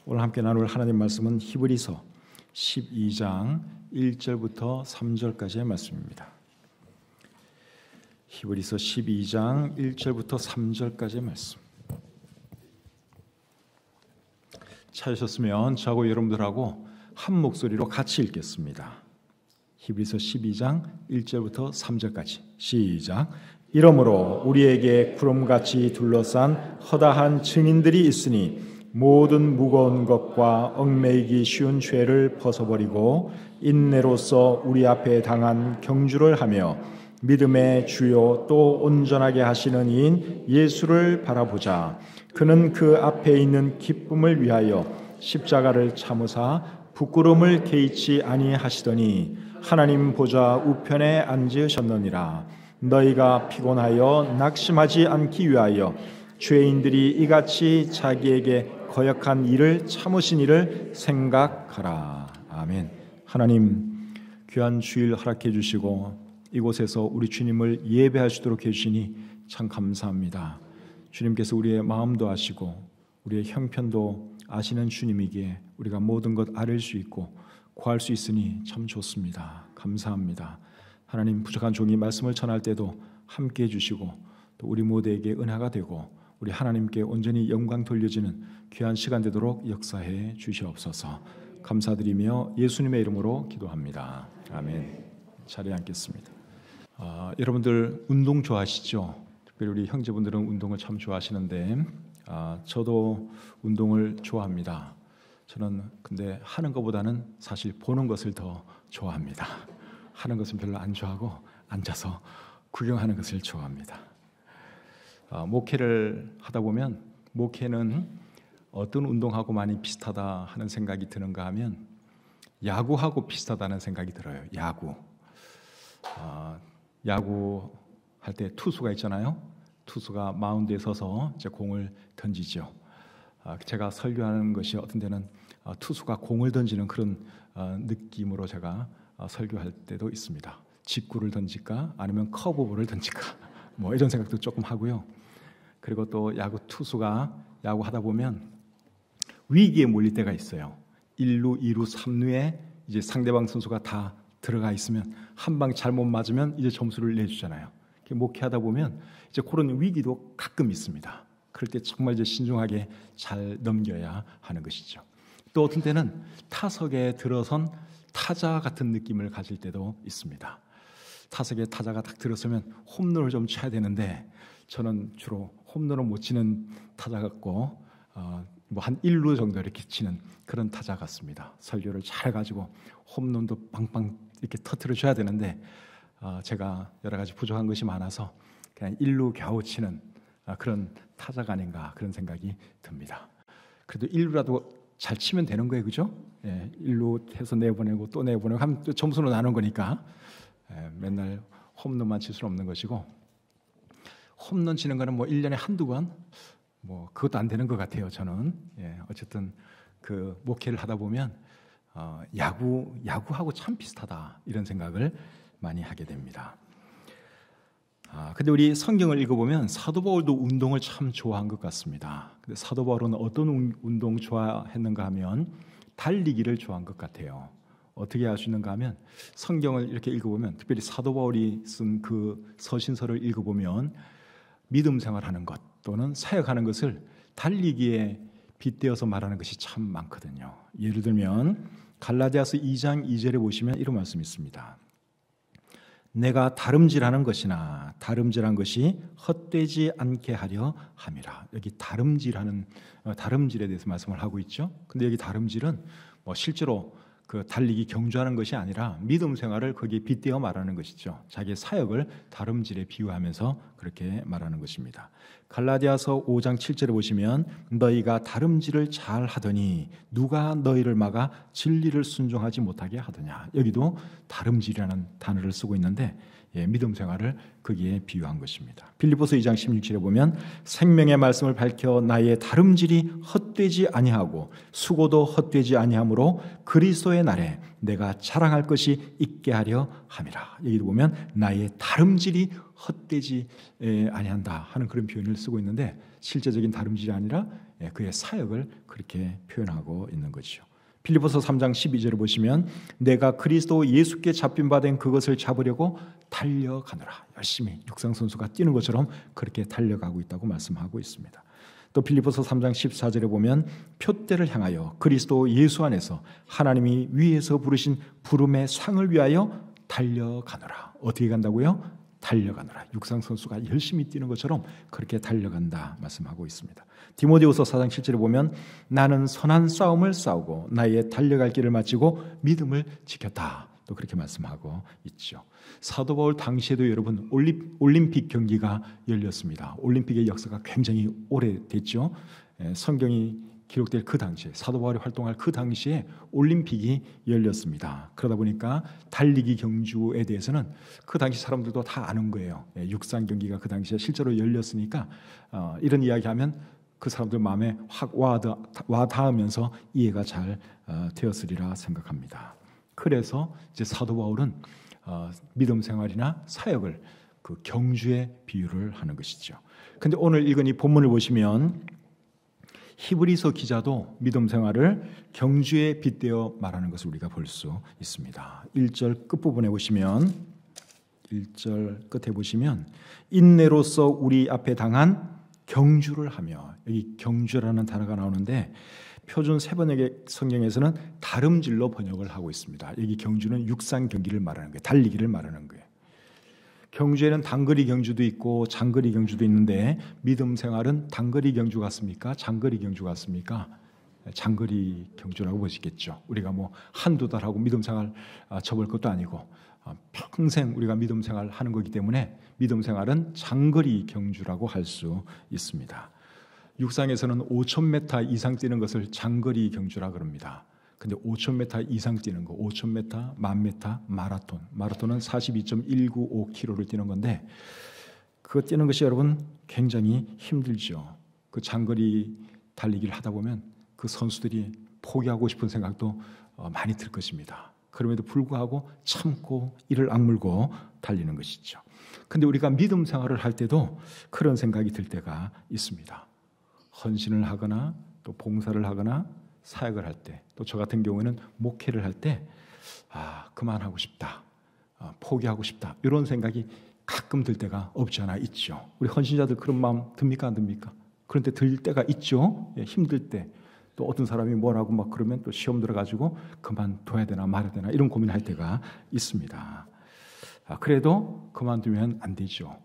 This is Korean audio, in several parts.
오늘 함께 나눌 하나님 말씀은 히브리서 12장 1절부터 3절까지의 말씀입니다. 히브리서 12장 1절부터 3절까지의 말씀. 찾으셨으면 저하고 여러분들하고 한 목소리로 같이 읽겠습니다. 히브리서 12장 1절부터 3절까지 시작. 이러므로 우리에게 구름같이 둘러싼 허다한 증인들이 있으니 모든 무거운 것과 얽매이기 쉬운 죄를 벗어버리고 인내로써 우리 앞에 당한 경주를 하며 믿음의 주요 또 온전하게 하시는 이인 예수를 바라보자. 그는 그 앞에 있는 기쁨을 위하여 십자가를 참으사 부끄러움을 개의치 아니하시더니 하나님 보좌 우편에 앉으셨느니라. 너희가 피곤하여 낙심하지 않기 위하여 죄인들이 이같이 자기에게 거역한 일을 참으신 일을 생각하라. 아멘. 하나님 귀한 주일 허락해 주시고 이곳에서 우리 주님을 예배할 수 있도록 해주시니 참 감사합니다. 주님께서 우리의 마음도 아시고 우리의 형편도 아시는 주님이기에 우리가 모든 것 알을 수 있고 구할 수 있으니 참 좋습니다. 감사합니다. 하나님 부족한 종이 말씀을 전할 때도 함께해 주시고 또 우리 모두에게 은혜가 되고 우리 하나님께 온전히 영광 돌려지는 귀한 시간 되도록 역사해 주시옵소서. 감사드리며 예수님의 이름으로 기도합니다. 아멘. 자리에 앉겠습니다. 여러분들 운동 좋아하시죠? 특별히 우리 형제분들은 운동을 참 좋아하시는데 저도 운동을 좋아합니다. 저는 근데 하는 것보다는 사실 보는 것을 더 좋아합니다. 하는 것은 별로 안 좋아하고 앉아서 구경하는 것을 좋아합니다. 목회를 하다 보면 목회는 어떤 운동하고 많이 비슷하다 하는 생각이 드는가 하면 야구하고 비슷하다는 생각이 들어요. 야구 할 때 투수가 있잖아요. 투수가 마운드에 서서 이제 공을 던지죠. 제가 설교하는 것이 어떤 때는 투수가 공을 던지는 그런 느낌으로 제가 설교할 때도 있습니다. 직구를 던질까 아니면 커브볼을 던질까 뭐 이런 생각도 조금 하고요. 그리고 또 야구 투수가 야구하다 보면 위기에 몰릴 때가 있어요. 1루, 2루, 3루에 이제 상대방 선수가 다 들어가 있으면 한 방 잘못 맞으면 이제 점수를 내주잖아요. 목회하다 보면 이제 그런 위기도 가끔 있습니다. 그럴 때 정말 이제 신중하게 잘 넘겨야 하는 것이죠. 또 어떤 때는 타석에 들어선 타자 같은 느낌을 가질 때도 있습니다. 타석에 타자가 딱 들어서면 홈런을 좀 쳐야 되는데 저는 주로 홈런을 못 치는 타자 같고 뭐 한 1루 정도 이렇게 치는 그런 타자 같습니다. 설교를 잘 가지고 홈런도 빵빵 이렇게 터트려 줘야 되는데 제가 여러 가지 부족한 것이 많아서 그냥 1루 겨우 치는 그런 타자가 아닌가 그런 생각이 듭니다. 그래도 1루라도 잘 치면 되는 거예요, 그죠? 1루 해서 내보내고 또 내보내고 하면 또 점수로 나눈 거니까 맨날 홈런만 칠 수는 없는 것이고 홈런 치는 거는 뭐 1년에 한두 번 뭐 그것도 안 되는 것 같아요. 저는 어쨌든 그 목회를 하다 보면 야구하고 참 비슷하다 이런 생각을 많이 하게 됩니다. 근데 우리 성경을 읽어보면 사도 바울도 운동을 참 좋아한 것 같습니다. 근데 사도 바울은 어떤 운동 좋아했는가 하면 달리기를 좋아한 것 같아요. 어떻게 알 수 있는가 하면 성경을 이렇게 읽어보면 특별히 사도 바울이 쓴 그 서신서를 읽어보면 믿음 생활하는 것 또는 사역하는 것을 달리기에 빗대어서 말하는 것이 참 많거든요. 예를 들면 갈라디아서 2장 2절에 보시면 이런 말씀이 있습니다. 내가 다름질하는 것이나 다름질한 것이 헛되지 않게 하려 함이라. 여기 다름질에 대해서 말씀을 하고 있죠. 근데 여기 다름질은 뭐 실제로 그 달리기 경주하는 것이 아니라 믿음 생활을 거기에 빗대어 말하는 것이죠. 자기의 사역을 다름질에 비유하면서 그렇게 말하는 것입니다. 갈라디아서 5장 7절에 보시면 너희가 다름질을 잘 하더니 누가 너희를 막아 진리를 순종하지 못하게 하더냐. 여기도 다름질이라는 단어를 쓰고 있는데 믿음 생활을 거기에 비유한 것입니다. 빌립보서 2장 16절에 보면 생명의 말씀을 밝혀 나의 다름질이 헛되지 아니하고 수고도 헛되지 아니하므로 그리스도의 날에 내가 자랑할 것이 있게 하려 함이라. 여기도 보면 나의 다름질이 헛되지 아니한다 하는 그런 표현을 쓰고 있는데 실제적인 다름질이 아니라 그의 사역을 그렇게 표현하고 있는 것이죠. 빌립보서 3장 12절을 보시면 내가 그리스도 예수께 잡힌 바 된 그것을 잡으려고 달려가노라. 열심히 육상선수가 뛰는 것처럼 그렇게 달려가고 있다고 말씀하고 있습니다. 또 빌립보서 3장 14절에 보면 표대를 향하여 그리스도 예수 안에서 하나님이 위에서 부르신 부름의 상을 위하여 달려가노라. 어떻게 간다고요? 달려가노라. 육상선수가 열심히 뛰는 것처럼 그렇게 달려간다 말씀하고 있습니다. 디모데후서 4장 7절에 보면 나는 선한 싸움을 싸우고 나의 달려갈 길을 마치고 믿음을 지켰다. 또 그렇게 말씀하고 있죠. 사도 바울 당시에도 여러분 올림픽 경기가 열렸습니다. 올림픽의 역사가 굉장히 오래됐죠. 성경이 기록될 그 당시에 사도 바울이 활동할 그 당시에 올림픽이 열렸습니다. 그러다 보니까 달리기 경주에 대해서는 그 당시 사람들도 다 아는 거예요. 육상 경기가 그 당시에 실제로 열렸으니까 이런 이야기하면 그 사람들 마음에 확 와닿으면서 이해가 잘 되었으리라 생각합니다. 그래서 이제 사도 바울은 믿음 생활이나 사역을 그 경주에 비유를 하는 것이죠. 근데 오늘 읽은 이 본문을 보시면 히브리서 기자도 믿음 생활을 경주에 빗대어 말하는 것을 우리가 볼 수 있습니다. 1절 끝부분에 보시면 1절 끝에 보시면 인내로서 우리 앞에 당한 경주를 하며, 여기 경주라는 단어가 나오는데 표준 세번역의 성경에서는 다름질로 번역을 하고 있습니다. 여기 경주는 육상 경기를 말하는 거예요. 달리기를 말하는 거예요. 경주에는 단거리 경주도 있고 장거리 경주도 있는데 믿음 생활은 단거리 경주 같습니까? 장거리 경주 같습니까? 장거리 경주라고 보시겠죠. 우리가 뭐 한두 달 하고 믿음 생활 접을 것도 아니고 평생 우리가 믿음 생활 하는 거기 때문에 믿음 생활은 장거리 경주라고 할 수 있습니다. 육상에서는 5,000m 이상 뛰는 것을 장거리 경주라 그럽니다. 근데 5,000m 이상 뛰는 거, 5,000m, 10,000m, 마라톤은 42.195km를 뛰는 건데 그거 뛰는 것이 여러분 굉장히 힘들죠. 그 장거리 달리기를 하다 보면 그 선수들이 포기하고 싶은 생각도 많이 들 것입니다. 그럼에도 불구하고 참고 이를 악물고 달리는 것이죠. 근데 우리가 믿음 생활을 할 때도 그런 생각이 들 때가 있습니다. 헌신을 하거나 또 봉사를 하거나 사역을 할 때, 또 저 같은 경우에는 목회를 할 때 그만하고 싶다, 포기하고 싶다 이런 생각이 가끔 들 때가 없지 않아 있죠. 우리 헌신자들 그런 마음 듭니까 안 듭니까? 그런 때 들 때가 있죠. 힘들 때. 또 어떤 사람이 뭐라고 막 그러면 또 시험 들어가지고 그만둬야 되나 말아야 되나 이런 고민할 때가 있습니다. 그래도 그만두면 안 되죠.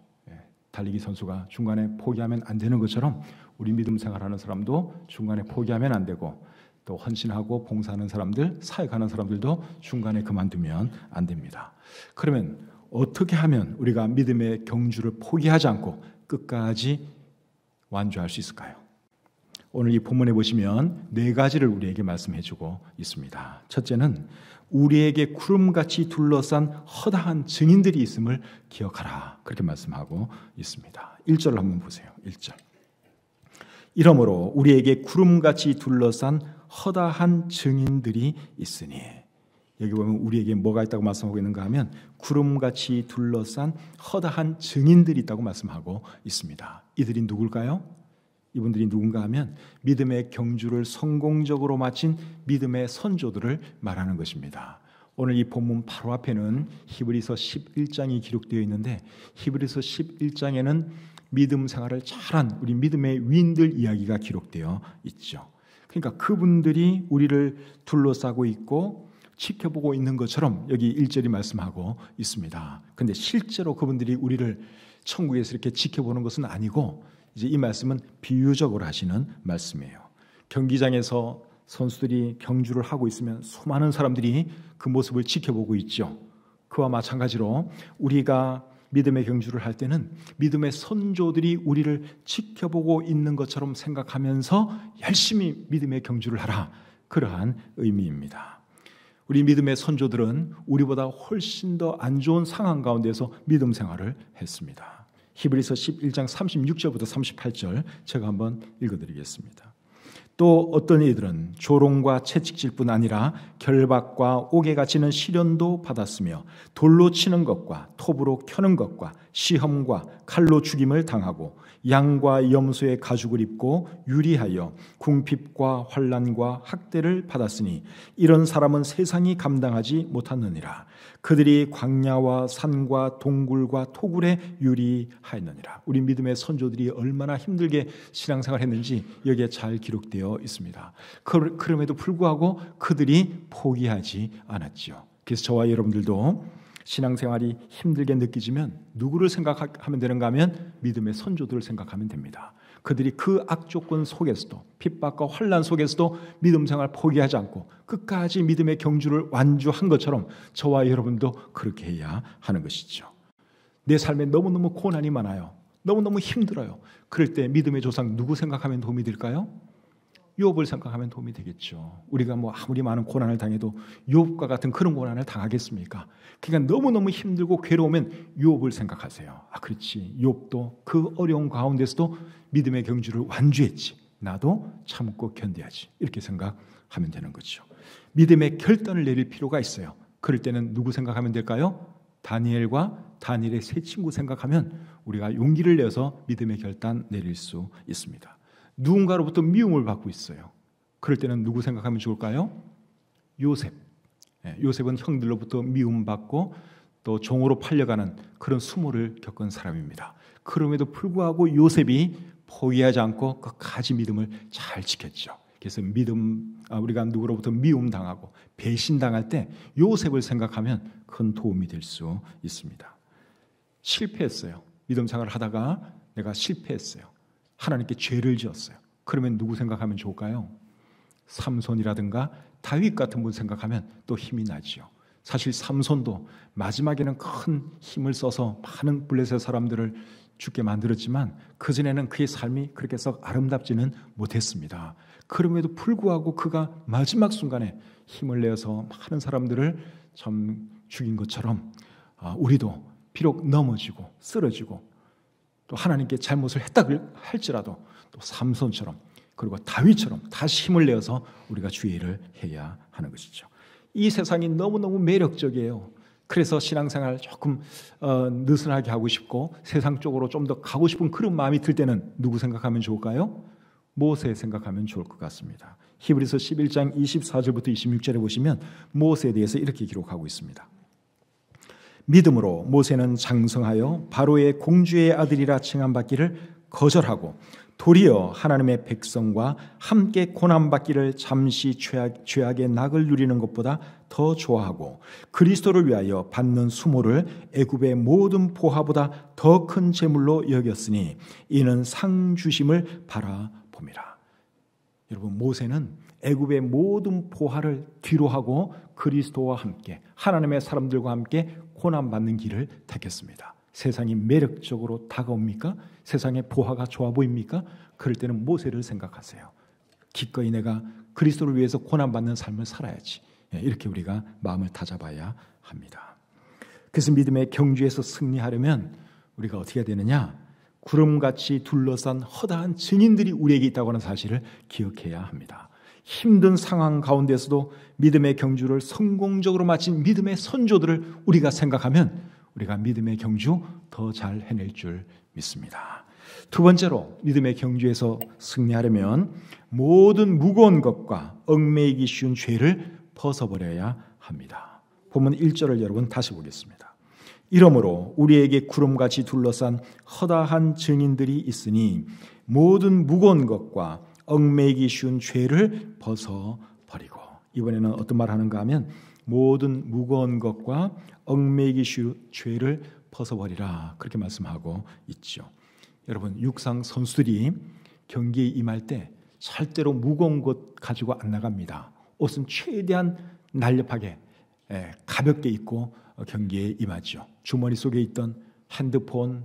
달리기 선수가 중간에 포기하면 안 되는 것처럼 우리 믿음 생활하는 사람도 중간에 포기하면 안 되고 또 헌신하고 봉사하는 사람들, 사역하는 사람들도 중간에 그만두면 안 됩니다. 그러면 어떻게 하면 우리가 믿음의 경주를 포기하지 않고 끝까지 완주할 수 있을까요? 오늘 이 본문에 보시면 네 가지를 우리에게 말씀해주고 있습니다. 첫째는 우리에게 구름같이 둘러싼 허다한 증인들이 있음을 기억하라. 그렇게 말씀하고 있습니다. 1절을 한번 보세요. 1절. 이러므로 우리에게 구름같이 둘러싼 허다한 증인들이 있으니, 여기 보면 우리에게 뭐가 있다고 말씀하고 있는가 하면 구름같이 둘러싼 허다한 증인들이 있다고 말씀하고 있습니다. 이들이 누굴까요? 이분들이 누군가 하면 믿음의 경주를 성공적으로 마친 믿음의 선조들을 말하는 것입니다. 오늘 이 본문 바로 앞에는 히브리서 11장이 기록되어 있는데 히브리서 11장에는 믿음 생활을 잘한 우리 믿음의 위인들 이야기가 기록되어 있죠. 그러니까 그분들이 우리를 둘러싸고 있고 지켜보고 있는 것처럼 여기 1절이 말씀하고 있습니다. 그런데 실제로 그분들이 우리를 천국에서 이렇게 지켜보는 것은 아니고 이제 이 말씀은 비유적으로 하시는 말씀이에요. 경기장에서 선수들이 경주를 하고 있으면 수많은 사람들이 그 모습을 지켜보고 있죠. 그와 마찬가지로 우리가 믿음의 경주를 할 때는 믿음의 선조들이 우리를 지켜보고 있는 것처럼 생각하면서 열심히 믿음의 경주를 하라. 그러한 의미입니다. 우리 믿음의 선조들은 우리보다 훨씬 더 안 좋은 상황 가운데서 믿음 생활을 했습니다. 히브리서 11장 36절부터 38절 제가 한번 읽어드리겠습니다. 또 어떤 이들은 조롱과 채찍질뿐 아니라 결박과 옥에 갇히는 시련도 받았으며 돌로 치는 것과 톱으로 켜는 것과 시험과 칼로 죽임을 당하고 양과 염소의 가죽을 입고 유리하여 궁핍과 환난과 학대를 받았으니 이런 사람은 세상이 감당하지 못하느니라. 그들이 광야와 산과 동굴과 토굴에 유리하였느니라. 우리 믿음의 선조들이 얼마나 힘들게 신앙생활을 했는지 여기에 잘 기록되어 있습니다. 그럼에도 불구하고 그들이 포기하지 않았죠. 그래서 저와 여러분들도 신앙생활이 힘들게 느껴지면 누구를 생각하면 되는가 하면 믿음의 선조들을 생각하면 됩니다. 그들이 그 악조건 속에서도 핍박과 환난 속에서도 믿음 생활 포기하지 않고 끝까지 믿음의 경주를 완주한 것처럼 저와 여러분도 그렇게 해야 하는 것이죠. 내 삶에 너무너무 고난이 많아요. 너무너무 힘들어요. 그럴 때 믿음의 조상 누구 생각하면 도움이 될까요? 욥을 생각하면 도움이 되겠죠. 우리가 아무리 많은 고난을 당해도 욥과 같은 그런 고난을 당하겠습니까? 그러니까 너무너무 힘들고 괴로우면 욥을 생각하세요. 그렇지. 욥도 그 어려운 가운데서도 믿음의 경주를 완주했지. 나도 참고 견뎌야지. 이렇게 생각하면 되는 거죠. 믿음의 결단을 내릴 필요가 있어요. 그럴 때는 누구 생각하면 될까요? 다니엘과 다니엘의 세 친구 생각하면 우리가 용기를 내서 믿음의 결단 내릴 수 있습니다. 누군가로부터 미움을 받고 있어요. 그럴 때는 누구 생각하면 좋을까요? 요셉. 요셉은 형들로부터 미움받고 또 종으로 팔려가는 그런 수모를 겪은 사람입니다. 그럼에도 불구하고 요셉이 포기하지 않고 끝까지 믿음을 잘 지켰죠. 그래서 우리가 누구로부터 미움당하고 배신당할 때 요셉을 생각하면 큰 도움이 될 수 있습니다. 실패했어요. 믿음 생활을 하다가 내가 실패했어요. 하나님께 죄를 지었어요. 그러면 누구 생각하면 좋을까요? 삼손이라든가 다윗 같은 분 생각하면 또 힘이 나지요. 사실 삼손도 마지막에는 큰 힘을 써서 많은 블레셋 사람들을 죽게 만들었지만 그전에는 그의 삶이 그렇게 썩 아름답지는 못했습니다. 그럼에도 불구하고 그가 마지막 순간에 힘을 내어서 많은 사람들을 참 죽인 것처럼 우리도 비록 넘어지고 쓰러지고 또 하나님께 잘못을 했다 할지라도 또 삼손처럼 그리고 다윗처럼 다시 힘을 내어서 우리가 주의 일을 해야 하는 것이죠. 이 세상이 너무너무 매력적이에요. 그래서 신앙생활 조금 느슨하게 하고 싶고 세상 쪽으로 좀 더 가고 싶은 그런 마음이 들 때는 누구 생각하면 좋을까요? 모세 생각하면 좋을 것 같습니다. 히브리서 11장 24절부터 26절에 보시면 모세에 대해서 이렇게 기록하고 있습니다. 믿음으로 모세는 장성하여 바로의 공주의 아들이라 칭함받기를 거절하고 도리어 하나님의 백성과 함께 고난받기를 잠시 죄악의 낙을 누리는 것보다 더 좋아하고 그리스도를 위하여 받는 수모를 애굽의 모든 보화보다 더 큰 재물로 여겼으니 이는 상 주심을 바라봄이라. 여러분, 모세는 애굽의 모든 보화를 뒤로하고 그리스도와 함께 하나님의 사람들과 함께 고난받는 길을 택했습니다. 세상이 매력적으로 다가옵니까? 세상의 보화가 좋아 보입니까? 그럴 때는 모세를 생각하세요. 기꺼이 내가 그리스도를 위해서 고난받는 삶을 살아야지. 이렇게 우리가 마음을 다잡아야 합니다. 그래서 믿음의 경주에서 승리하려면 우리가 어떻게 해야 되느냐? 구름같이 둘러싼 허다한 증인들이 우리에게 있다고 하는 사실을 기억해야 합니다. 힘든 상황 가운데서도 믿음의 경주를 성공적으로 마친 믿음의 선조들을 우리가 생각하면 우리가 믿음의 경주 더 잘 해낼 줄 믿습니다. 두 번째로 믿음의 경주에서 승리하려면 모든 무거운 것과 얽매이기 쉬운 죄를 벗어버려야 합니다. 본문 1절을 여러분 다시 보겠습니다. 이러므로 우리에게 구름같이 둘러싼 허다한 증인들이 있으니 모든 무거운 것과 얽매이기 쉬운 죄를 벗어버리고, 이번에는 어떤 말 하는가 하면 모든 무거운 것과 얽매이기 쉬운 죄를 벗어버리라, 그렇게 말씀하고 있죠. 여러분, 육상 선수들이 경기에 임할 때 절대로 무거운 것 가지고 안 나갑니다. 옷은 최대한 날렵하게 가볍게 입고 경기에 임하죠. 주머니 속에 있던 핸드폰,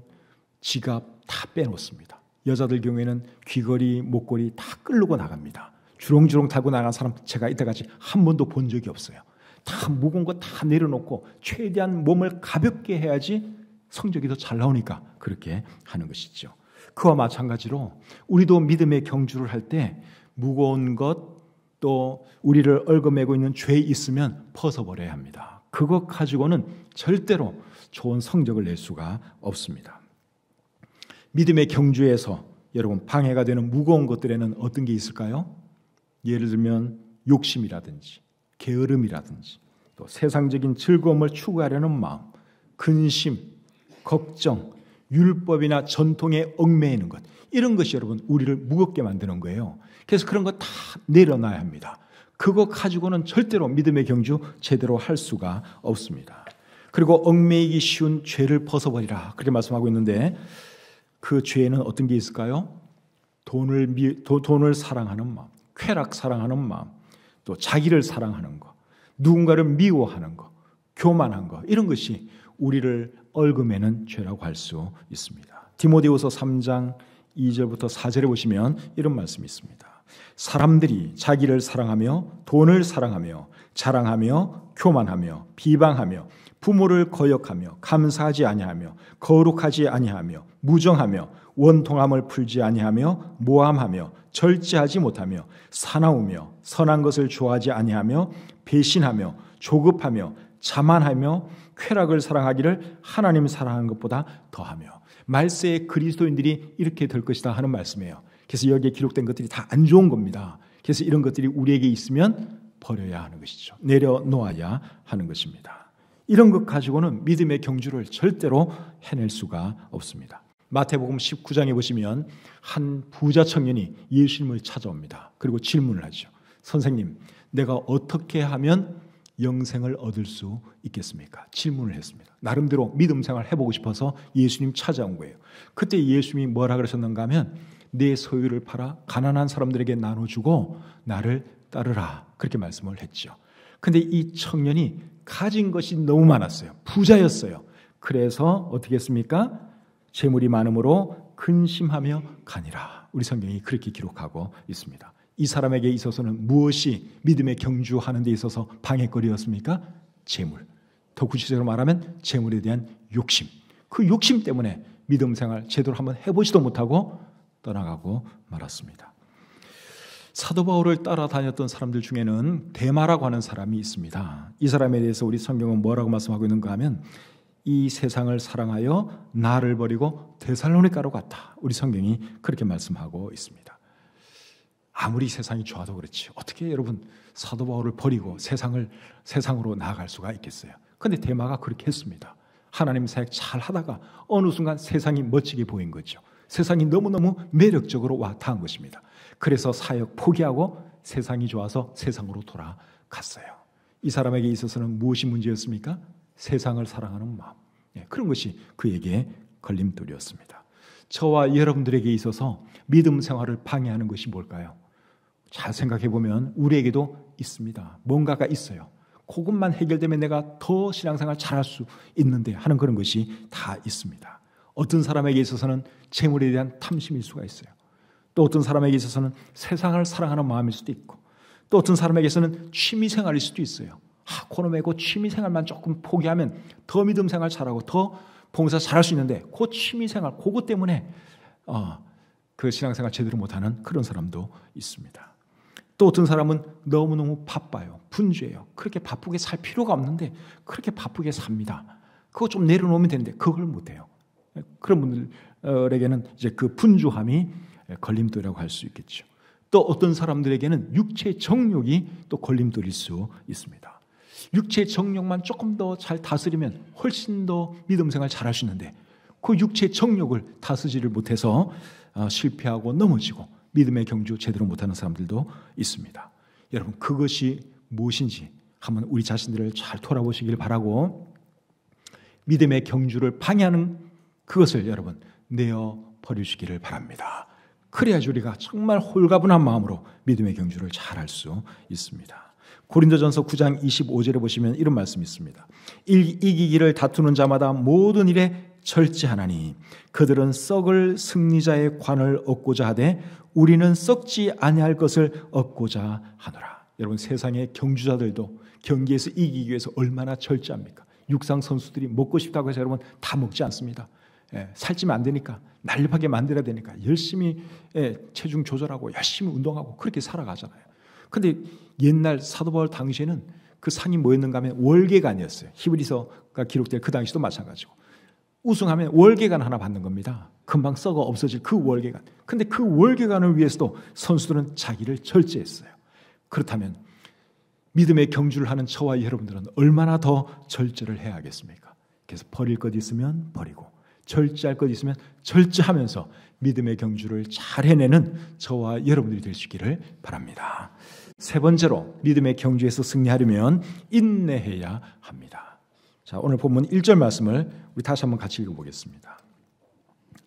지갑 다 빼놓습니다. 여자들 경우에는 귀걸이, 목걸이 다 끌고 나갑니다. 주렁주렁 타고 나간 사람 제가 이때까지 한 번도 본 적이 없어요. 다 무거운 거 다 내려놓고 최대한 몸을 가볍게 해야지 성적이 더 잘 나오니까 그렇게 하는 것이죠. 그와 마찬가지로 우리도 믿음의 경주를 할 때 무거운 것, 또 우리를 얽어매고 있는 죄 있으면 벗어버려야 합니다. 그것 가지고는 절대로 좋은 성적을 낼 수가 없습니다. 믿음의 경주에서 여러분 방해가 되는 무거운 것들에는 어떤 게 있을까요? 예를 들면 욕심이라든지 게으름이라든지 또 세상적인 즐거움을 추구하려는 마음, 근심, 걱정, 율법이나 전통에 얽매이는 것, 이런 것이 여러분 우리를 무겁게 만드는 거예요. 그래서 그런 거 다 내려놔야 합니다. 그거 가지고는 절대로 믿음의 경주 제대로 할 수가 없습니다. 그리고 얽매이기 쉬운 죄를 벗어버리라, 그렇게 말씀하고 있는데 그 죄에는 어떤 게 있을까요? 돈을 사랑하는 마음, 쾌락 사랑하는 마음, 또 자기를 사랑하는 것, 누군가를 미워하는 것, 교만한 것, 이런 것이 우리를 얽어매는 죄라고 할 수 있습니다. 디모데후서 3장 2절부터 4절에 보시면 이런 말씀이 있습니다. 사람들이 자기를 사랑하며 돈을 사랑하며 자랑하며 교만하며 비방하며 부모를 거역하며 감사하지 아니하며 거룩하지 아니하며 무정하며 원통함을 풀지 아니하며 모함하며 절제하지 못하며 사나우며 선한 것을 좋아하지 아니하며 배신하며 조급하며 자만하며 쾌락을 사랑하기를 하나님 사랑하는 것보다 더하며, 말세의 그리스도인들이 이렇게 될 것이다 하는 말씀이에요. 그래서 여기에 기록된 것들이 다 안 좋은 겁니다. 그래서 이런 것들이 우리에게 있으면 버려야 하는 것이죠. 내려놓아야 하는 것입니다. 이런 것 가지고는 믿음의 경주를 절대로 해낼 수가 없습니다. 마태복음 19장에 보시면 한 부자 청년이 예수님을 찾아옵니다. 그리고 질문을 하죠. 선생님, 내가 어떻게 하면 영생을 얻을 수 있겠습니까? 질문을 했습니다. 나름대로 믿음 생활 해보고 싶어서 예수님 찾아온 거예요. 그때 예수님이 뭐라 그러셨는가 하면 내 소유를 팔아 가난한 사람들에게 나눠주고 나를 따르라, 그렇게 말씀을 했죠. 근데 이 청년이 가진 것이 너무 많았어요. 부자였어요. 그래서 어떻게 했습니까? 재물이 많음으로 근심하며 가니라. 우리 성경이 그렇게 기록하고 있습니다. 이 사람에게 있어서는 무엇이 믿음의 경주하는 데 있어서 방해거리였습니까? 재물. 더 구체적으로 말하면 재물에 대한 욕심. 그 욕심 때문에 믿음 생활 제대로 한번 해보지도 못하고 떠나가고 말았습니다. 사도 바울을 따라다녔던 사람들 중에는 데마라고 하는 사람이 있습니다. 이 사람에 대해서 우리 성경은 뭐라고 말씀하고 있는가 하면 이 세상을 사랑하여 나를 버리고 데살로니가로 갔다. 우리 성경이 그렇게 말씀하고 있습니다. 아무리 세상이 좋아도 그렇지 어떻게 여러분 사도 바울을 버리고 세상으로 나아갈 수가 있겠어요? 그런데 데마가 그렇게 했습니다. 하나님 사역 잘 하다가 어느 순간 세상이 멋지게 보인 거죠. 세상이 너무너무 매력적으로 와 닿은 것입니다. 그래서 사역 포기하고 세상이 좋아서 세상으로 돌아갔어요. 이 사람에게 있어서는 무엇이 문제였습니까? 세상을 사랑하는 마음. 그런 것이 그에게 걸림돌이었습니다. 저와 여러분들에게 있어서 믿음 생활을 방해하는 것이 뭘까요? 잘 생각해 보면 우리에게도 있습니다. 뭔가가 있어요. 그것만 해결되면 내가 더 신앙생활 잘할 수 있는데 하는 그런 것이 다 있습니다. 어떤 사람에게 있어서는 재물에 대한 탐심일 수가 있어요. 또 어떤 사람에게 있어서는 세상을 사랑하는 마음일 수도 있고, 또 어떤 사람에게서는 취미생활일 수도 있어요. 그놈의 그 취미생활만 조금 포기하면 더 믿음생활 잘하고 더 봉사 잘할 수 있는데 그 취미생활 그것 때문에 그 신앙생활 제대로 못하는 그런 사람도 있습니다. 또 어떤 사람은 너무너무 바빠요. 분주해요. 그렇게 바쁘게 살 필요가 없는데 그렇게 바쁘게 삽니다. 그거 좀 내려놓으면 되는데 그걸 못해요. 그런 분들에게는 이제 그 분주함이 걸림돌이라고 할 수 있겠죠. 또 어떤 사람들에게는 육체의 정욕이 또 걸림돌일 수 있습니다. 육체의 정욕만 조금 더 잘 다스리면 훨씬 더 믿음 생활 잘할 수 있는데 그 육체의 정욕을 다스리지를 못해서 실패하고 넘어지고 믿음의 경주 제대로 못하는 사람들도 있습니다. 여러분 그것이 무엇인지 한번 우리 자신들을 잘 돌아보시길 바라고, 믿음의 경주를 방해하는 그것을 여러분 내어 버리시기를 바랍니다. 그래야지 우리가 정말 홀가분한 마음으로 믿음의 경주를 잘할 수 있습니다. 고린도전서 9장 25절에 보시면 이런 말씀이 있습니다. 이기기를 다투는 자마다 모든 일에 절제하나니 그들은 썩을 승리자의 관을 얻고자 하되 우리는 썩지 아니할 것을 얻고자 하노라. 여러분 세상의 경주자들도 경기에서 이기기 위해서 얼마나 절제합니까? 육상 선수들이 먹고 싶다고 해서 여러분 다 먹지 않습니다. 살찌면 안 되니까, 날렵하게 만들어야 되니까 열심히 체중 조절하고 열심히 운동하고 그렇게 살아가잖아요. 근데 옛날 사도 바울 당시에는 그 상이 뭐였는가 하면 월계관이었어요. 히브리서가 기록될 그 당시도 마찬가지고 우승하면 월계관 하나 받는 겁니다. 금방 썩어 없어질 그 월계관. 근데 그 월계관을 위해서도 선수들은 자기를 절제했어요. 그렇다면 믿음의 경주를 하는 저와 여러분들은 얼마나 더 절제를 해야 하겠습니까? 그래서 버릴 것 있으면 버리고 절제할 것 있으면 절제하면서 믿음의 경주를 잘 해내는 저와 여러분들이 될 수 있기를 바랍니다. 세 번째로 믿음의 경주에서 승리하려면 인내해야 합니다. 자, 오늘 본문 1절 말씀을 우리 다시 한번 같이 읽어보겠습니다.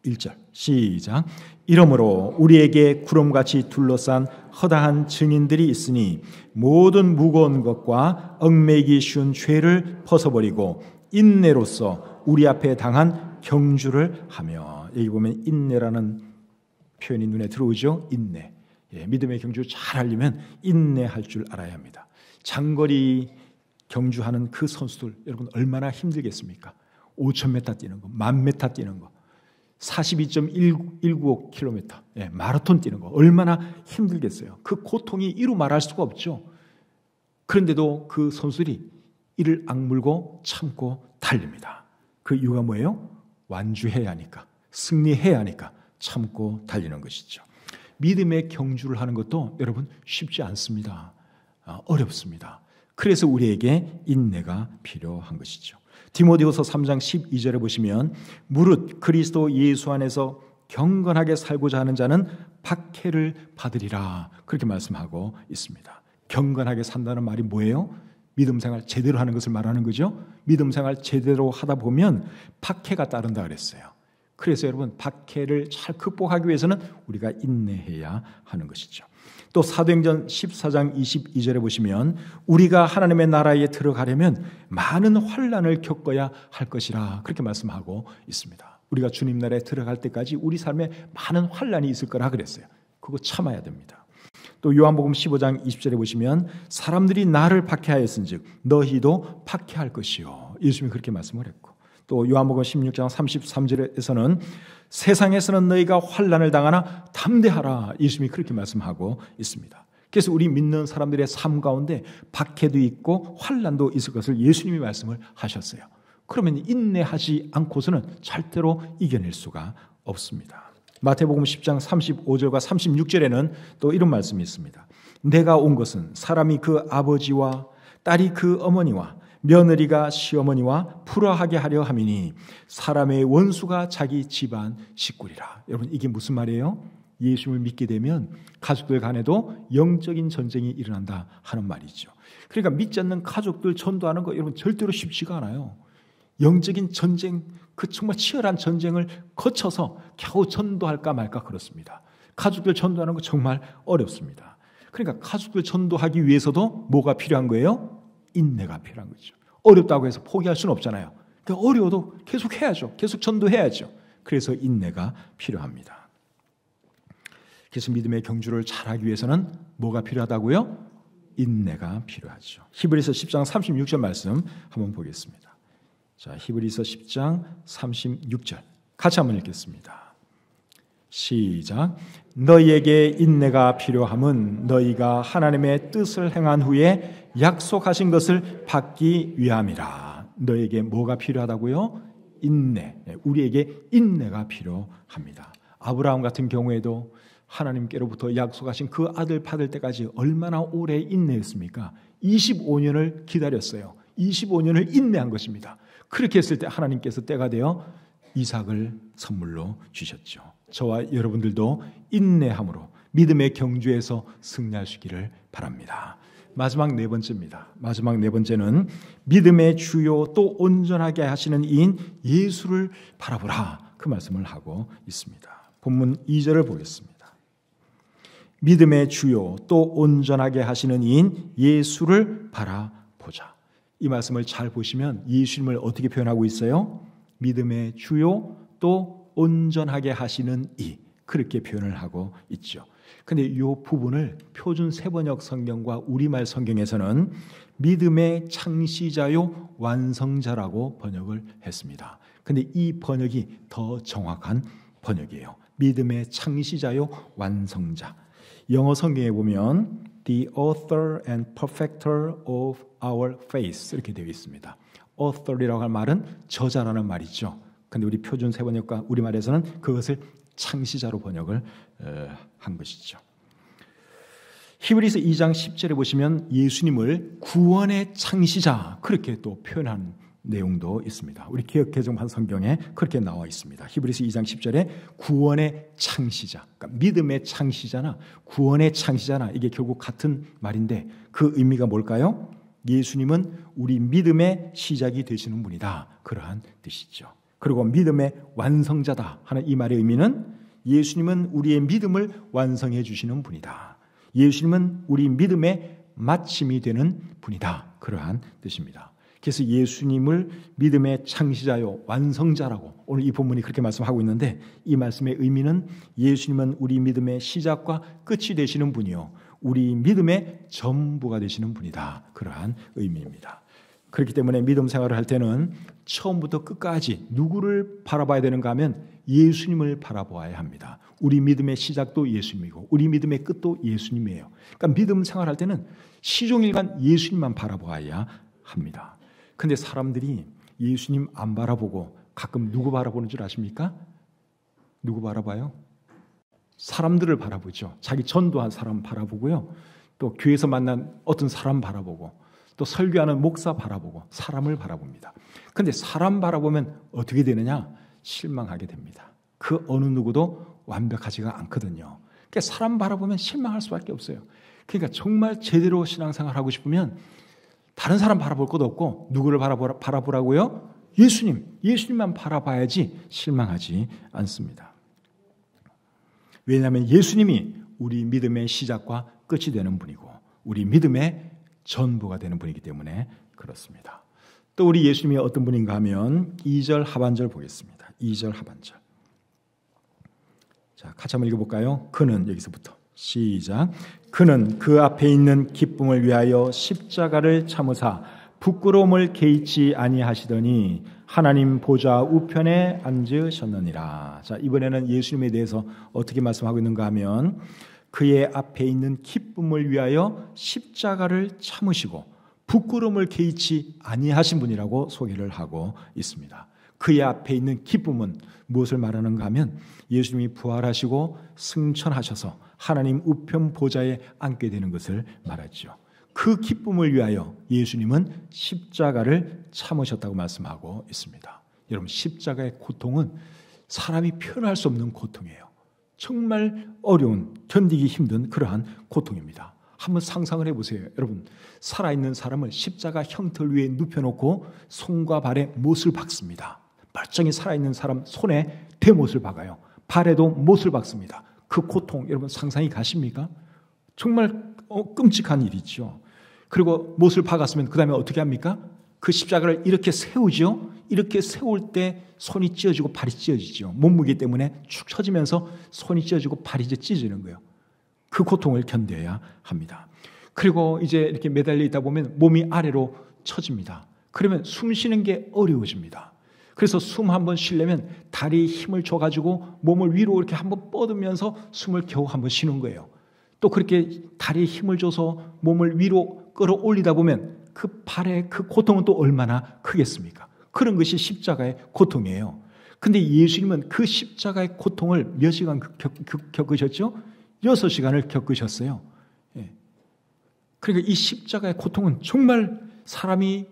1절 시작. 이러므로 우리에게 구름같이 둘러싼 허다한 증인들이 있으니 모든 무거운 것과 얽매이기 쉬운 죄를 벗어버리고 인내로써 우리 앞에 당한 경주를 하며. 여기 보면 인내라는 표현이 눈에 들어오죠. 인내. 믿음의 경주 잘 하려면 인내할 줄 알아야 합니다. 장거리 경주하는 그 선수들 여러분 얼마나 힘들겠습니까? 5,000m 뛰는 거, 10,000m 뛰는 거, 42.195km 마라톤 뛰는 거 얼마나 힘들겠어요. 그 고통이 이루 말할 수가 없죠. 그런데도 그 선수들이 이를 악물고 참고 달립니다. 그 이유가 뭐예요? 완주해야 하니까, 승리해야 하니까 참고 달리는 것이죠. 믿음의 경주를 하는 것도 여러분 쉽지 않습니다. 어렵습니다. 그래서 우리에게 인내가 필요한 것이죠. 디모데후서 3장 12절에 보시면 무릇 그리스도 예수 안에서 경건하게 살고자 하는 자는 박해를 받으리라 그렇게 말씀하고 있습니다. 경건하게 산다는 말이 뭐예요? 믿음 생활 제대로 하는 것을 말하는 거죠. 믿음 생활 제대로 하다 보면 박해가 따른다 그랬어요. 그래서 여러분 박해를 잘 극복하기 위해서는 우리가 인내해야 하는 것이죠. 또 사도행전 14장 22절에 보시면 우리가 하나님의 나라에 들어가려면 많은 환난을 겪어야 할 것이라 그렇게 말씀하고 있습니다. 우리가 주님 나라에 들어갈 때까지 우리 삶에 많은 환난이 있을 거라 그랬어요. 그거 참아야 됩니다. 또 요한복음 15장 20절에 보시면 사람들이 나를 박해하였은즉 너희도 박해할 것이요. 예수님이 그렇게 말씀을 했고 또 요한복음 16장 33절에서는 세상에서는 너희가 환난을 당하나 담대하라. 예수님이 그렇게 말씀하고 있습니다. 그래서 우리 믿는 사람들의 삶 가운데 박해도 있고 환난도 있을 것을 예수님이 말씀을 하셨어요. 그러면 인내하지 않고서는 절대로 이겨낼 수가 없습니다. 마태복음 10장 35절과 36절에는 또 이런 말씀이 있습니다. 내가 온 것은 사람이 그 아버지와 딸이 그 어머니와 며느리가 시어머니와 불화하게 하려 함이니 사람의 원수가 자기 집안 식구리라. 여러분 이게 무슨 말이에요? 예수님을 믿게 되면 가족들 간에도 영적인 전쟁이 일어난다 하는 말이죠. 그러니까 믿지 않는 가족들 전도하는 거 여러분 절대로 쉽지가 않아요. 영적인 전쟁, 그 정말 치열한 전쟁을 거쳐서 겨우 전도할까 말까 그렇습니다. 가족들 전도하는 거 정말 어렵습니다. 그러니까 가족들 전도하기 위해서도 뭐가 필요한 거예요? 인내가 필요한 거죠. 어렵다고 해서 포기할 수는 없잖아요. 그러니까 어려워도 계속 해야죠. 계속 전도해야죠. 그래서 인내가 필요합니다. 그래서 믿음의 경주를 잘하기 위해서는 뭐가 필요하다고요? 인내가 필요하죠. 히브리서 10장 36절 말씀 한번 보겠습니다. 자, 히브리서 10장 36절 같이 한번 읽겠습니다. 시작. 너희에게 인내가 필요함은 너희가 하나님의 뜻을 행한 후에 약속하신 것을 받기 위함이라. 너희에게 뭐가 필요하다고요? 인내. 우리에게 인내가 필요합니다. 아브라함 같은 경우에도 하나님께로부터 약속하신 그 아들 받을 때까지 얼마나 오래 인내했습니까? 25년을 기다렸어요. 25년을 인내한 것입니다. 그렇게 했을 때 하나님께서 때가 되어 이삭을 선물로 주셨죠. 저와 여러분들도 인내함으로 믿음의 경주에서 승리할 수 있기를 바랍니다. 마지막 네 번째입니다. 마지막 네 번째는 믿음의 주요 또 온전하게 하시는 이인 예수를 바라보라. 그 말씀을 하고 있습니다. 본문 2절을 보겠습니다. 믿음의 주요 또 온전하게 하시는 이인 예수를 바라보자. 이 말씀을 잘 보시면 예수님을 어떻게 표현하고 있어요? 믿음의 주요 또 온전하게 하시는 이 그렇게 표현을 하고 있죠. 근데 이 부분을 표준 세번역 성경과 우리말 성경에서는 믿음의 창시자요 완성자라고 번역을 했습니다. 근데 이 번역이 더 정확한 번역이에요. 믿음의 창시자요 완성자. 영어 성경에 보면 The author and perfecter of our faith 이렇게 되어 있습니다. author이라고 할 말은 저자라는 말이죠. 근데 우리 표준 세번역과 우리말에서는 그것을 창시자로 번역을 한 것이죠. 히브리서 2장 10절에 보시면 예수님을 구원의 창시자 그렇게 또 표현한 내용도 있습니다. 우리 기억개정판 성경에 그렇게 나와 있습니다. 히브리서 2장 10절에 구원의 창시자, 그러니까 믿음의 창시자나 구원의 창시자나 이게 결국 같은 말인데 그 의미가 뭘까요? 예수님은 우리 믿음의 시작이 되시는 분이다. 그러한 뜻이죠. 그리고 믿음의 완성자다 하는 이 말의 의미는 예수님은 우리의 믿음을 완성해 주시는 분이다. 예수님은 우리 믿음의 마침이 되는 분이다. 그러한 뜻입니다. 그래서 예수님을 믿음의 창시자요 완성자라고 오늘 이 본문이 그렇게 말씀하고 있는데 이 말씀의 의미는 예수님은 우리 믿음의 시작과 끝이 되시는 분이요 우리 믿음의 전부가 되시는 분이다. 그러한 의미입니다. 그렇기 때문에 믿음 생활을 할 때는 처음부터 끝까지 누구를 바라봐야 되는가 하면 예수님을 바라보아야 합니다. 우리 믿음의 시작도 예수님이고 우리 믿음의 끝도 예수님이에요. 그러니까 믿음 생활할 때는 시종일관 예수님만 바라보아야 합니다. 근데 사람들이 예수님 안 바라보고 가끔 누구 바라보는 줄 아십니까? 누구 바라봐요? 사람들을 바라보죠. 자기 전도한 사람 바라보고요. 또 교회에서 만난 어떤 사람 바라보고 또 설교하는 목사 바라보고 사람을 바라봅니다. 그런데 사람 바라보면 어떻게 되느냐? 실망하게 됩니다. 그 어느 누구도 완벽하지가 않거든요. 그러니까 사람 바라보면 실망할 수밖에 없어요. 그러니까 정말 제대로 신앙생활 하고 싶으면 다른 사람 바라볼 것도 없고 누구를 바라보라고요? 예수님만 바라봐야지 실망하지 않습니다. 왜냐하면 예수님이 우리 믿음의 시작과 끝이 되는 분이고 우리 믿음의 전부가 되는 분이기 때문에 그렇습니다. 또 우리 예수님이 어떤 분인가 하면 2절 하반절 보겠습니다. 2절 하반절. 자, 같이 한번 읽어볼까요? 그는 여기서부터 시작. 그는 그 앞에 있는 기쁨을 위하여 십자가를 참으사 부끄러움을 개의치 아니하시더니 하나님 보좌 우편에 앉으셨느니라. 자, 이번에는 예수님에 대해서 어떻게 말씀하고 있는가 하면 그의 앞에 있는 기쁨을 위하여 십자가를 참으시고 부끄러움을 개의치 아니하신 분이라고 소개를 하고 있습니다. 그의 앞에 있는 기쁨은 무엇을 말하는가 하면 예수님이 부활하시고 승천하셔서 하나님 우편 보좌에 앉게 되는 것을 말하죠. 그 기쁨을 위하여 예수님은 십자가를 참으셨다고 말씀하고 있습니다. 여러분, 십자가의 고통은 사람이 표현할 수 없는 고통이에요. 정말 어려운, 견디기 힘든 그러한 고통입니다. 한번 상상을 해보세요. 여러분, 살아있는 사람을 십자가 형틀 위에 눕혀놓고 손과 발에 못을 박습니다. 멀쩡히 살아있는 사람 손에 대못을 박아요. 발에도 못을 박습니다. 그 고통 여러분 상상이 가십니까? 정말 끔찍한 일이죠. 그리고 못을 박았으면 그 다음에 어떻게 합니까? 그 십자가를 이렇게 세우죠. 이렇게 세울 때 손이 찢어지고 발이 찢어지죠. 몸무게 때문에 축 처지면서 손이 찢어지고 발이 이제 찢어지는 거예요. 그 고통을 견뎌야 합니다. 그리고 이제 이렇게 매달려 있다 보면 몸이 아래로 처집니다. 그러면 숨 쉬는 게 어려워집니다. 그래서 숨 한번 쉬려면 다리에 힘을 줘가지고 몸을 위로 이렇게 한번 뻗으면서 숨을 겨우 한번 쉬는 거예요. 또 그렇게 다리에 힘을 줘서 몸을 위로 끌어올리다 보면 그 발의 그 고통은 또 얼마나 크겠습니까? 그런 것이 십자가의 고통이에요. 근데 예수님은 그 십자가의 고통을 몇 시간 겪으셨죠? 6시간을 겪으셨어요. 예. 그러니까 이 십자가의 고통은 정말 사람이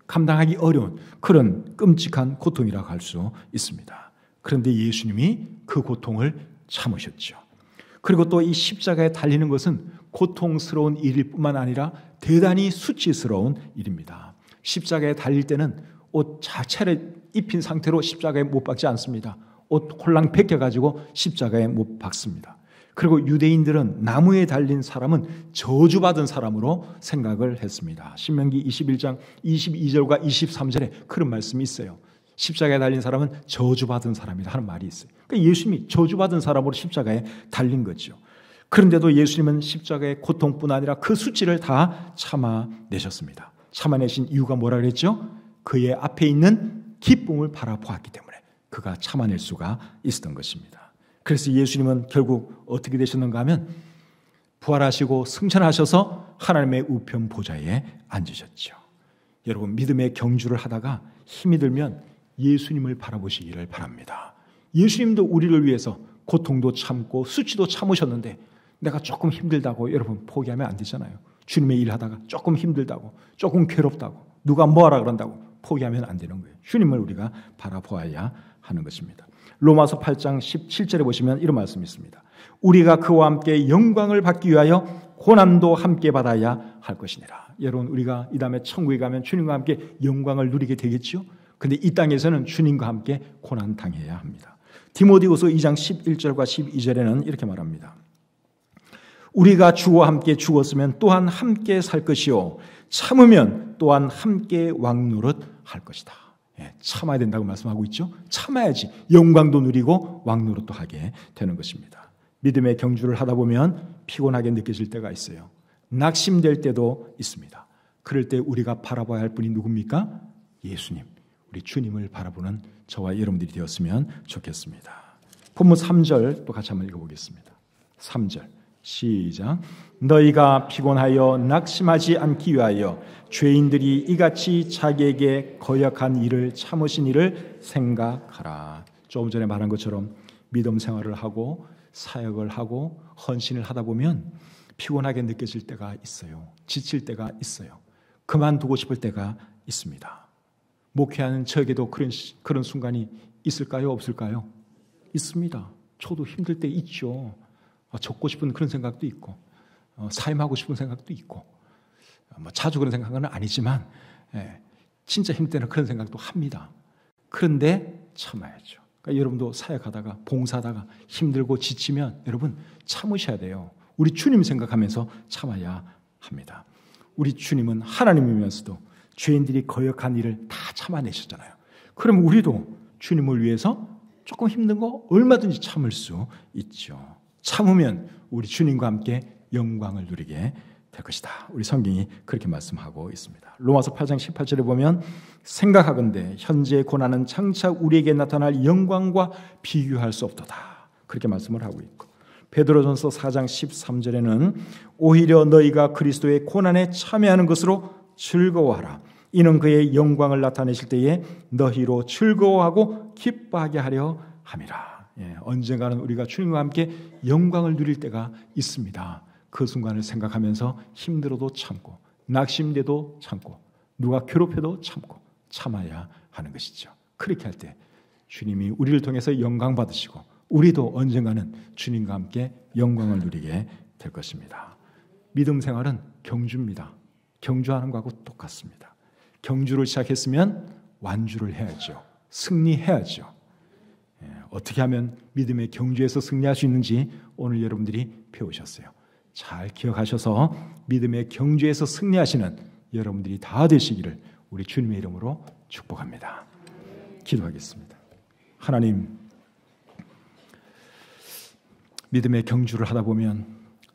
감당하기 어려운 그런 끔찍한 고통이라고 할 수 있습니다. 그런데 예수님이 그 고통을 참으셨죠. 그리고 또 이 십자가에 달리는 것은 고통스러운 일일 뿐만 아니라 대단히 수치스러운 일입니다. 십자가에 달릴 때는 옷 자체를 입힌 상태로 십자가에 못 박지 않습니다. 옷 홀랑 벗겨가지고 십자가에 못 박습니다. 그리고 유대인들은 나무에 달린 사람은 저주받은 사람으로 생각을 했습니다. 신명기 21장 22절과 23절에 그런 말씀이 있어요. 십자가에 달린 사람은 저주받은 사람이다 하는 말이 있어요. 그러니까 예수님이 저주받은 사람으로 십자가에 달린 거죠. 그런데도 예수님은 십자가의 고통뿐 아니라 그 수치를 다 참아내셨습니다. 참아내신 이유가 뭐라 그랬죠? 그의 앞에 있는 기쁨을 바라보았기 때문에 그가 참아낼 수가 있었던 것입니다. 그래서 예수님은 결국 어떻게 되셨는가 하면 부활하시고 승천하셔서 하나님의 우편 보좌에 앉으셨죠. 여러분, 믿음의 경주를 하다가 힘이 들면 예수님을 바라보시기를 바랍니다. 예수님도 우리를 위해서 고통도 참고 수치도 참으셨는데 내가 조금 힘들다고 여러분 포기하면 안 되잖아요. 주님의 일 하다가 조금 힘들다고, 조금 괴롭다고, 누가 뭐하라 그런다고 포기하면 안 되는 거예요. 주님을 우리가 바라보아야 하는 것입니다. 로마서 8장 17절에 보시면 이런 말씀이 있습니다. 우리가 그와 함께 영광을 받기 위하여 고난도 함께 받아야 할 것이니라. 여러분, 우리가 이 다음에 천국에 가면 주님과 함께 영광을 누리게 되겠죠. 근데 이 땅에서는 주님과 함께 고난 당해야 합니다. 디모데후서 2장 11절과 12절에는 이렇게 말합니다. 우리가 주와 함께 죽었으면 또한 함께 살 것이요 참으면 또한 함께 왕노릇 할 것이다. 참아야 된다고 말씀하고 있죠. 참아야지 영광도 누리고 왕노릇도 하게 되는 것입니다. 믿음의 경주를 하다 보면 피곤하게 느껴질 때가 있어요. 낙심될 때도 있습니다. 그럴 때 우리가 바라봐야 할 분이 누굽니까? 예수님, 우리 주님을 바라보는 저와 여러분들이 되었으면 좋겠습니다. 본문 3절 또 같이 한번 읽어보겠습니다. 3절 시작. 너희가 피곤하여 낙심하지 않기 위하여 죄인들이 이같이 자기에게 거역한 일을 참으신 일을 생각하라. 조금 전에 말한 것처럼 믿음 생활을 하고 사역을 하고 헌신을 하다 보면 피곤하게 느껴질 때가 있어요. 지칠 때가 있어요. 그만두고 싶을 때가 있습니다. 목회하는 저에게도 그런 순간이 있을까요? 없을까요? 있습니다. 저도 힘들 때 있죠. 적고 싶은 그런 생각도 있고 사임하고 싶은 생각도 있고 자주 그런 생각은 아니지만 진짜 힘들 때는 그런 생각도 합니다. 그런데 참아야죠. 그러니까 여러분도 사역하다가 봉사하다가 힘들고 지치면 여러분 참으셔야 돼요. 우리 주님 생각하면서 참아야 합니다. 우리 주님은 하나님이면서도 죄인들이 거역한 일을 다 참아내셨잖아요. 그럼 우리도 주님을 위해서 조금 힘든 거 얼마든지 참을 수 있죠. 참으면 우리 주님과 함께 영광을 누리게 될 것이다. 우리 성경이 그렇게 말씀하고 있습니다. 로마서 8장 18절에 보면 생각하건대 현재의 고난은 장차 우리에게 나타날 영광과 비교할 수 없도다. 그렇게 말씀을 하고 있고 베드로전서 4장 13절에는 오히려 너희가 그리스도의 고난에 참여하는 것으로 즐거워하라. 이는 그의 영광을 나타내실 때에 너희로 즐거워하고 기뻐하게 하려 함이라. 언젠가는 우리가 주님과 함께 영광을 누릴 때가 있습니다. 그 순간을 생각하면서 힘들어도 참고 낙심돼도 참고 누가 괴롭혀도 참고 참아야 하는 것이죠. 그렇게 할 때 주님이 우리를 통해서 영광 받으시고 우리도 언젠가는 주님과 함께 영광을 누리게 될 것입니다. 믿음 생활은 경주입니다. 경주하는 거하고 똑같습니다. 경주를 시작했으면 완주를 해야죠. 승리해야죠. 어떻게 하면 믿음의 경주에서 승리할 수 있는지 오늘 여러분들이 배우셨어요. 잘 기억하셔서 믿음의 경주에서 승리하시는 여러분들이 다 되시기를 우리 주님의 이름으로 축복합니다. 기도하겠습니다. 하나님, 믿음의 경주를 하다 보면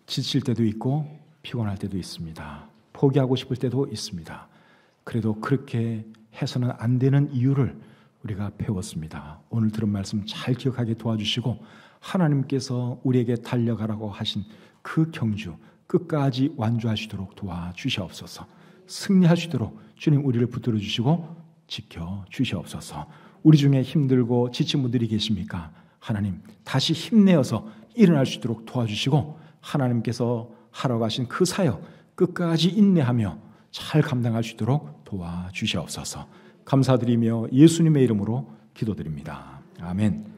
지칠 때도 있고 피곤할 때도 있습니다. 포기하고 싶을 때도 있습니다. 그래도 그렇게 해서는 안 되는 이유를 우리가 배웠습니다. 오늘 들은 말씀 잘 기억하게 도와주시고 하나님께서 우리에게 달려가라고 하신 그 경주 끝까지 완주하시도록 도와주시옵소서. 승리하시도록 주님 우리를 붙들어 주시고 지켜 주시옵소서. 우리 중에 힘들고 지친 분들이 계십니까? 하나님 다시 힘내어서 일어날 수 있도록 도와주시고 하나님께서 하러 가신 그 사역 끝까지 인내하며 잘 감당할 수 있도록 도와주시옵소서. 감사드리며 예수님의 이름으로 기도드립니다. 아멘.